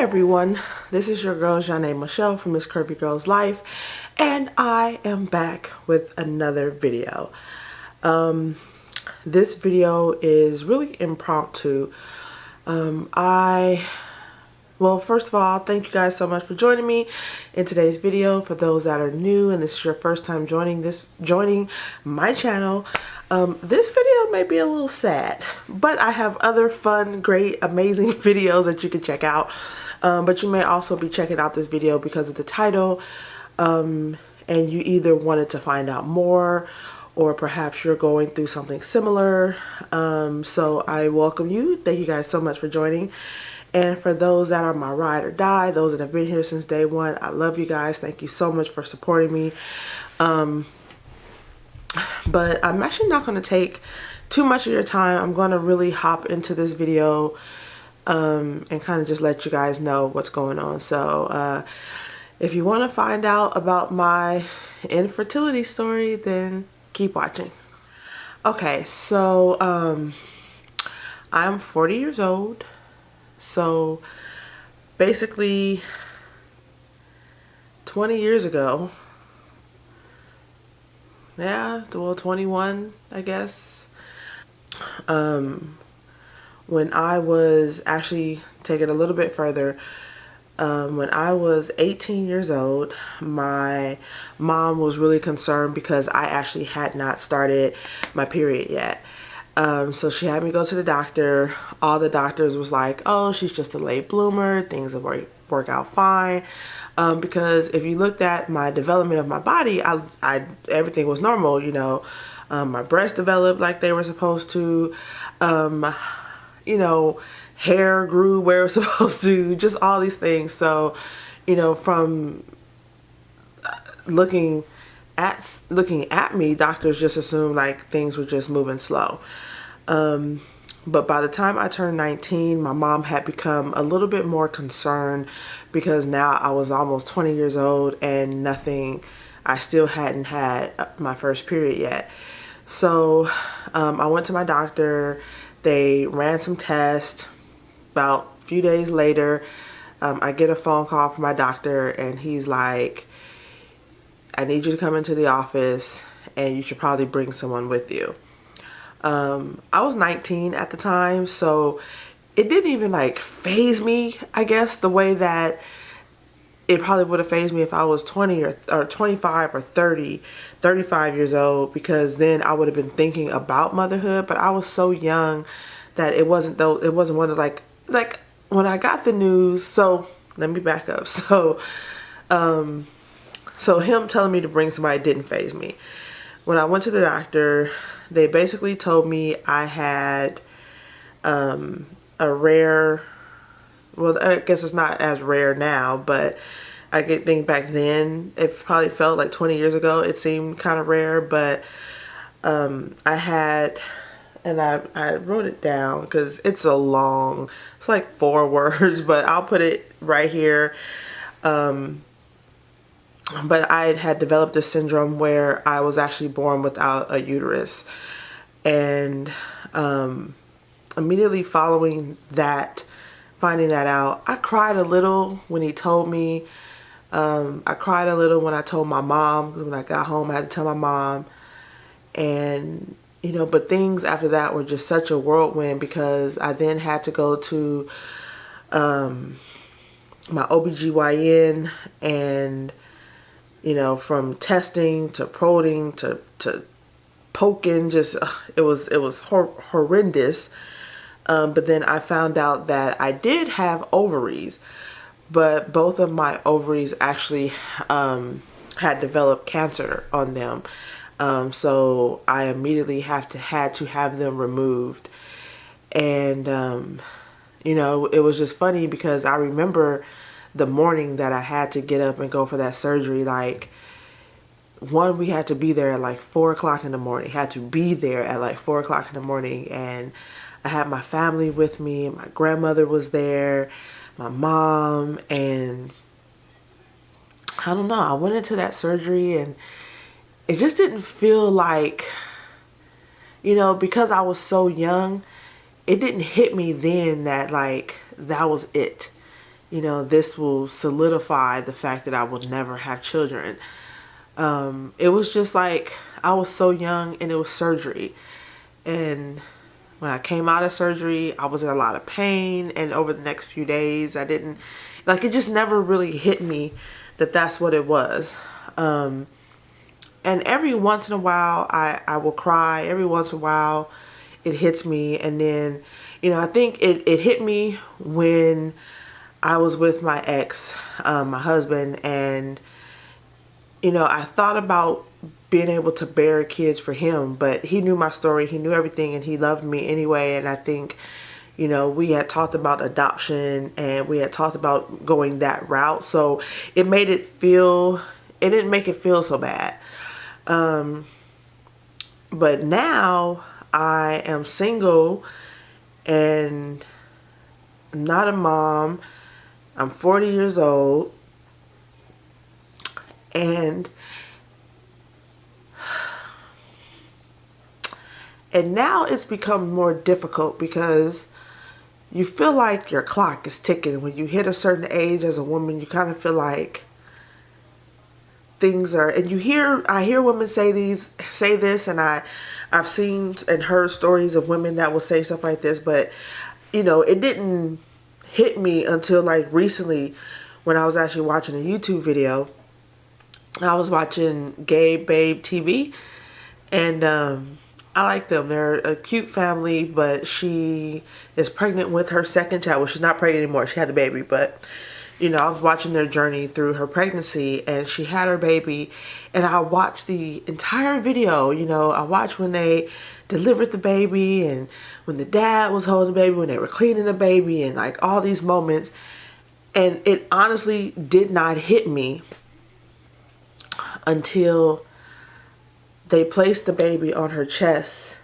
everyone, this is your girl Janae Michelle from This Curvy Girl's Life, and I am back with another video. This video is really impromptu. Well, first of all, thank you guys so much for joining me in today's video. For those that are new and this is your first time joining my channel, this video may be a little sad, but I have other fun, great, amazing videos that you can check out. But you may also be checking out this video because of the title, and you either wanted to find out more or perhaps you're going through something similar. So I welcome you. Thank you guys so much for joining. And for those that are my ride or die, those that have been here since day one, I love you guys. Thank you so much for supporting me. But I'm actually not going to take too much of your time. I'm going to really hop into this video and kind of just let you guys know what's going on. So if you want to find out about my infertility story, then keep watching. Okay, so I'm 40 years old. So basically 20 years ago, yeah, well, 21, I guess, when I was actually taken a little bit further, when I was 18 years old, my mom was really concerned because I actually had not started my period yet. So she had me go to the doctor. All the doctors was like, oh, she's just a late bloomer. Things will work out fine. Because if you looked at my development of my body, everything was normal, you know. My breasts developed like they were supposed to. You know, hair grew where it was supposed to. Just all these things. So, you know, from looking at me, doctors just assumed like things were just moving slow. But by the time I turned 19, my mom had become a little bit more concerned because now I was almost 20 years old and I still hadn't had my first period yet. So I went to my doctor. They ran some tests. About a few days later, I get a phone call from my doctor and he's like, I need you to come into the office and you should probably bring someone with you. I was 19 at the time, so it didn't even like faze me, I guess, the way that it probably would have fazed me if I was 20 or 25 or 30, 35 years old, because then I would have been thinking about motherhood. But I was so young that it wasn't one of like when I got the news. So let me back up. So him telling me to bring somebody didn't faze me. When I went to the doctor, they basically told me I had a rare, well, I guess it's not as rare now, but I think back then, it probably felt like 20 years ago, it seemed kind of rare, but I had, and I wrote it down because it's like 4 words, but I'll put it right here. But I had developed this syndrome where I was actually born without a uterus. And immediately following that, finding that out, I cried a little when he told me. I cried a little when I told my mom, because when I got home I had to tell my mom. And, you know, but things after that were just such a whirlwind because I then had to go to my OBGYN, and you know, from testing to prodding to poking, just it was horrendous. But then I found out that I did have ovaries, but both of my ovaries actually had developed cancer on them. So I immediately had to have them removed. And you know, it was just funny because I remember the morning that I had to get up and go for that surgery. Like, we had to be there at like 4 o'clock in the morning. Had to be there at like 4 o'clock in the morning, and I had my family with me. My grandmother was there, my mom, and I don't know. I went into that surgery and it just didn't feel like, you know, because I was so young, it didn't hit me then that like that was it. this will solidify the fact that I will never have children. It was just like I was so young and it was surgery. And when I came out of surgery, I was in a lot of pain. And over the next few days, I didn't, like, it just never really hit me that that's what it was. And every once in a while, I will cry. Every once in a while, it hits me. And then, I think it hit me when I was with my ex, my husband, and, I thought about being able to bear kids for him, but he knew my story, he knew everything, and he loved me anyway. And I think, we had talked about adoption and we had talked about going that route. So it didn't make it feel so bad. But now I am single and not a mom. I'm 40 years old, and now it's become more difficult because you feel like your clock is ticking. When you hit a certain age as a woman, you kind of feel like things are, and I hear women say this, and I've seen and heard stories of women that will say stuff like this, but it didn't hit me until like recently when I was actually watching a YouTube video. I was watching Gay Babe TV, and I like them. They're a cute family, but she is pregnant with her second child. Well, she's not pregnant anymore. She had the baby, but I was watching their journey through her pregnancy, and she had her baby, and I watched the entire video. I watched when they delivered the baby, and when the dad was holding the baby, when they were cleaning the baby, and like all these moments. And it honestly did not hit me until they placed the baby on her chest,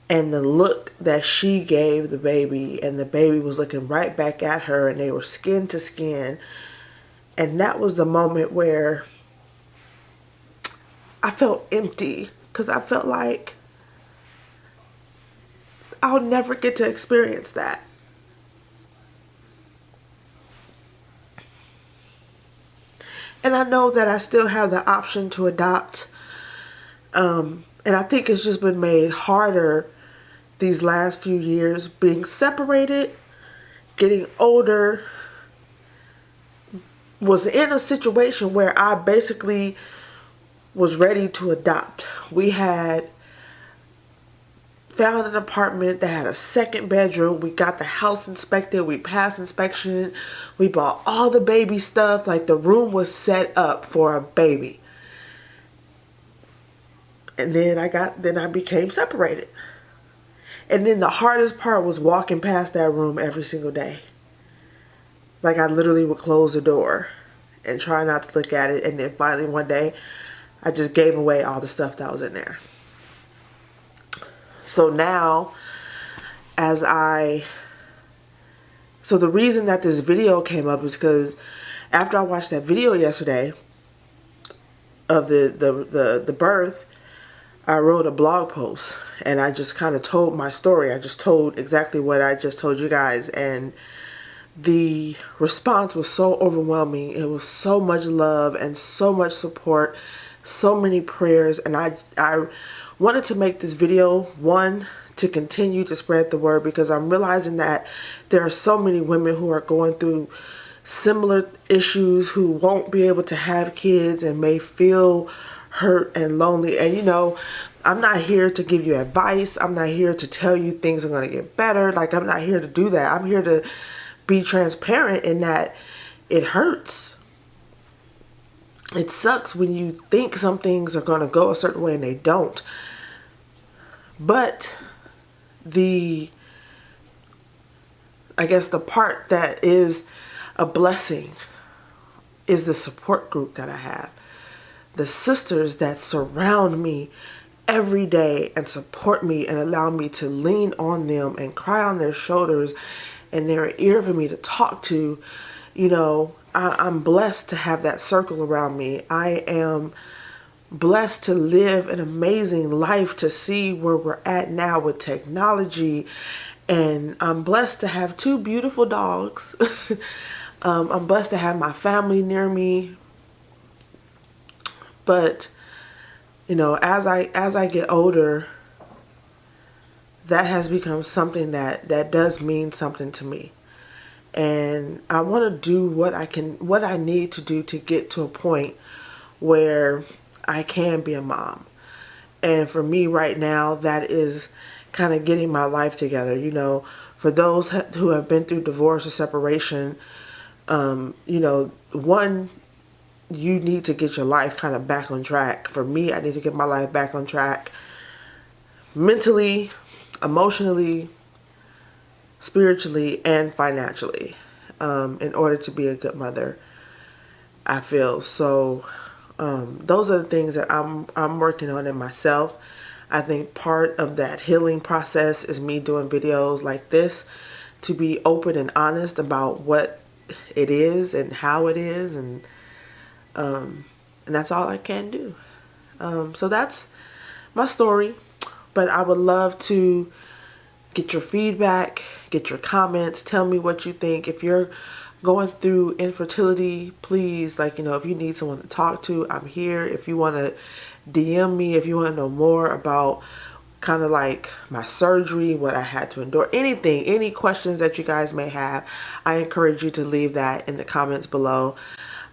and the look that she gave the baby, and the baby was looking right back at her, and they were skin to skin. And that was the moment where I felt empty, because I felt like I'll never get to experience that. And I know that I still have the option to adopt. And I think it's just been made harder these last few years, being separated, getting older, was in a situation where I basically was ready to adopt. We had found an apartment that had a second bedroom. We got the house inspected. We passed inspection. We bought all the baby stuff. Like, the room was set up for a baby. And then I became separated. And then the hardest part was walking past that room every single day. Like, I literally would close the door and try not to look at it. And then finally one day, I just gave away all the stuff that was in there. So now, so the reason that this video came up is because after I watched that video yesterday of the birth, I wrote a blog post, and I just kind of told my story. I just told exactly what I just told you guys, and the response was so overwhelming. It was so much love and so much support, so many prayers, and I wanted to make this video, one, to continue to spread the word, because I'm realizing that there are so many women who are going through similar issues, who won't be able to have kids and may feel hurt and lonely. And I'm not here to give you advice. I'm not here to tell you things are going to get better. Like, I'm not here to do that. I'm here to be transparent in that it hurts. It sucks when you think some things are going to go a certain way and they don't. But I guess the part that is a blessing is the support group that I have. The sisters that surround me every day and support me and allow me to lean on them and cry on their shoulders, and they're an ear for me to talk to. I'm blessed to have that circle around me. I am blessed to live an amazing life, to see where we're at now with technology. And I'm blessed to have two beautiful dogs. I'm blessed to have my family near me. But, you know, as I get older, that has become something that does mean something to me. And I want to do what I need to do to get to a point where I can be a mom. And for me right now, that is kind of getting my life together. You know, for those who have been through divorce or separation, you know, one, you need to get your life kind of back on track. For me, I need to get my life back on track mentally, emotionally, spiritually, and financially, in order to be a good mother, I feel. So those are the things that I'm working on in myself. I think part of that healing process is me doing videos like this to be open and honest about what it is and how it is, and that's all I can do. So that's my story, but I would love to get your feedback, get your comments, tell me what you think. If you're going through infertility, please, like, you know, if you need someone to talk to, I'm here. If you want to DM me, if you want to know more about kind of like my surgery, what I had to endure, anything, any questions that you guys may have, I encourage you to leave that in the comments below.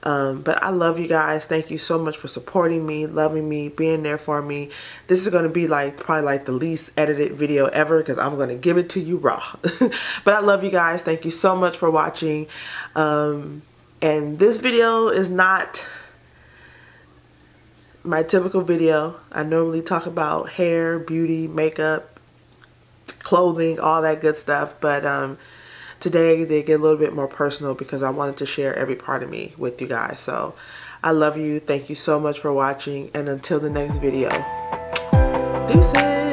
But I love you guys. Thank you so much for supporting me, loving me, being there for me. This is going to be like probably like the least edited video ever, because I'm going to give it to you raw. But I love you guys. Thank you so much for watching. And this video is not my typical video. I normally talk about hair, beauty, makeup, clothing, all that good stuff. But today they get a little bit more personal because I wanted to share every part of me with you guys. So I love you. Thank you so much for watching. And until the next video, deuces.